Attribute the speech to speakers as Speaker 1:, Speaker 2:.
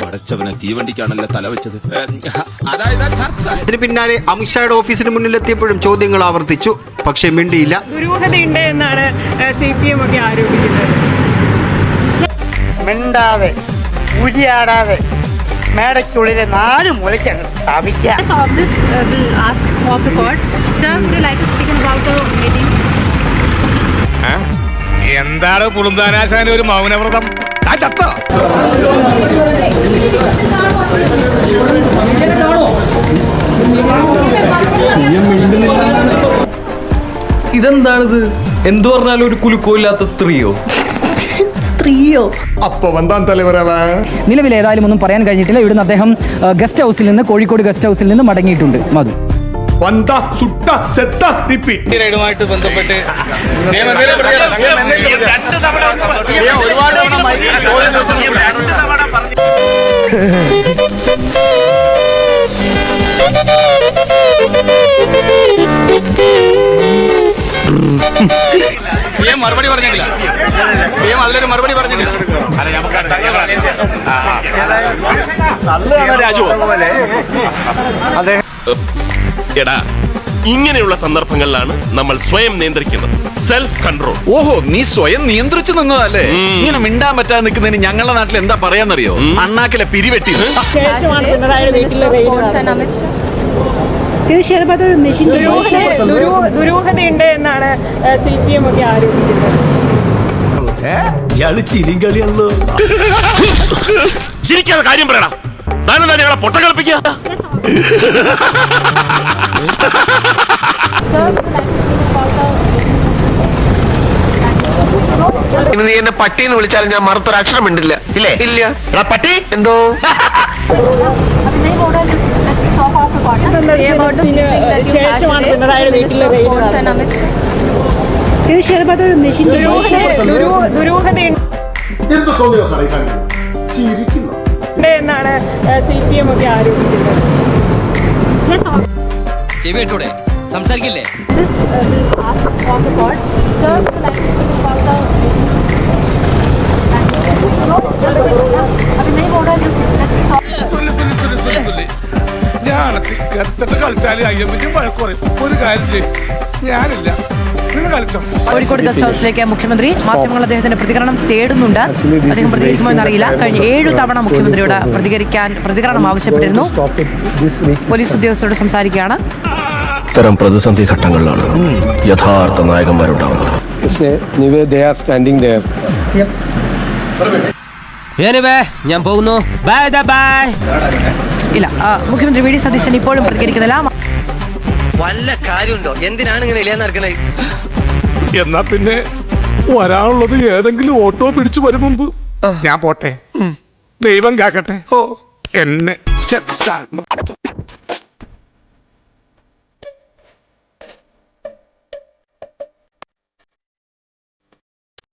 Speaker 1: അടച്ചവനെ തീവണ്ടിക്കാണല്ലോ തല വെച്ചത്. അതായത്
Speaker 2: പിന്നാലെ അമിത്ഷായുടെ ഓഫീസിന് മുന്നിലെത്തിയപ്പോഴും ചോദ്യങ്ങൾ ആവർത്തിച്ചു. പക്ഷെ മിണ്ടിയില്ല.
Speaker 3: ദുരൂഹതയുണ്ട് എന്നാണ് CPM ഒക്കെ ആരോപിക്കുന്നത്.
Speaker 4: മിണ്ടാതെ ഉരിയാടാതെ മേടയ്ക്കുള്ളിലെ 4 മൂലയ്ക്കങ്ങ് സ്ഥാപിക്കാം.
Speaker 5: എന്താണ് പുളുന്താനാശാന ഒരു മൗനവ്രതം?
Speaker 6: ഇതെന്താണിത്? എന്തു പറഞ്ഞാലും ഒരു കുലുക്കോ ഇല്ലാത്ത സ്ത്രീയോ?
Speaker 7: അപ്പൊ വന്താൻ തലവരവ
Speaker 8: നിലവിൽ ഏതായാലും ഒന്നും പറയാൻ കഴിഞ്ഞിട്ടില്ല. ഇവിടുന്ന് അദ്ദേഹം ഗസ്റ്റ് ഹൗസിൽ നിന്ന് കോഴിക്കോട് ഗസ്റ്റ് ഹൗസിൽ നിന്ന് മടങ്ങിയിട്ടുണ്ട്. മധു
Speaker 7: വന്ത സുട്ട സെത്ത റിപ്പീറ്റ്
Speaker 5: റൈഡുമായിട്ട് ബന്ധപ്പെട്ട് മറുപടി പറഞ്ഞിട്ടില്ല. അതിലൊരു മറുപടി പറഞ്ഞിട്ടില്ല.
Speaker 1: എടാ, ഇങ്ങനെയുള്ള സന്ദർഭങ്ങളിലാണ് നമ്മൾ സ്വയം നിയന്ത്രിക്കുന്നത്. Self control.
Speaker 6: ഓഹോ, നീ സ്വയം നിയന്ത്രിച്ചു നിന്നതല്ലേ? ഇങ്ങനെ മിണ്ടാൻ പറ്റാതെ നിൽക്കുന്നതിന് ഞങ്ങളുടെ നാട്ടിൽ എന്താ പറയാന്നറിയോ? അണ്ണാക്കിലെ പിരിവെട്ടി.
Speaker 3: ശേഷമാണ് പിണറായിയുടെ വീട്ടിലെ ദുരൂഹതയുണ്ട് എന്നാണ് CPM ഒക്കെ ആരോപിക്കുന്നത്.
Speaker 1: ചിരിക്കാതെ കാര്യം പറയടാ. താനെന്താ ഞങ്ങളെ പൊട്ട കളിപ്പിക്കുക?
Speaker 4: നീ എന്നെ പട്ടിന്ന് വിളിച്ചാൽ ഞാൻ മറുത്തൊരക്ഷരം മിണ്ടില്ല. ഇല്ലേ? ഇല്ല. പട്ടി എന്തോ
Speaker 3: ശേഷമാണ് പിണറായിയുടെ വീട്ടിലെ ദുരൂഹതയുണ്ട് എന്നാണ് CPM ഒക്കെ ആരോപിക്കുന്നത്.
Speaker 8: സംസാരിക്കില്ലേ?
Speaker 5: ഞാൻ കളിച്ചാല് അയ്യപ്പറ്റും വഴക്കുറയും. ഒരു കാര്യം ചെയ്യും, ഞാനില്ല.
Speaker 9: കോഴിക്കോട് ഗസ്റ്റ് ഹൗസിലേക്ക് മുഖ്യമന്ത്രി മാധ്യമങ്ങൾ അദ്ദേഹത്തിന്റെ പ്രതികരണം തേടുന്നുണ്ട്. അദ്ദേഹം പ്രതികരിക്കുമോ എന്നറിയില്ല. കഴിഞ്ഞ 7 തവണ മുഖ്യമന്ത്രിയോട് പ്രതികരണം ആവശ്യപ്പെട്ടിരുന്നു. പോലീസ് ഉദ്യോഗസ്ഥരോട് സംസാരിക്കുകയാണ്.
Speaker 10: ഇത്തരം പ്രതിസന്ധി ഘട്ടങ്ങളിലാണ് യഥാർത്ഥ നായകന്മാരുണ്ടാവുന്നത്.
Speaker 8: ഞാൻ പോകുന്നു.
Speaker 9: ഇല്ല, മുഖ്യമന്ത്രി വി ഡി സതീശൻ ഇപ്പോഴും പ്രതികരിക്കുന്നില്ല.
Speaker 4: വല്ല കാര്യമുണ്ടോ? എന്തിനാണ് ഇങ്ങനെ ഇല്ലാന്ന് നടക്കണേ?
Speaker 5: എന്നാ പിന്നെ വരാനുള്ളത് ഏതെങ്കിലും ഓട്ടോ പിടിച്ചു വരും മുമ്പ് ഞാൻ പോട്ടെ. ദൈവം കാക്കട്ടെ എന്നെ.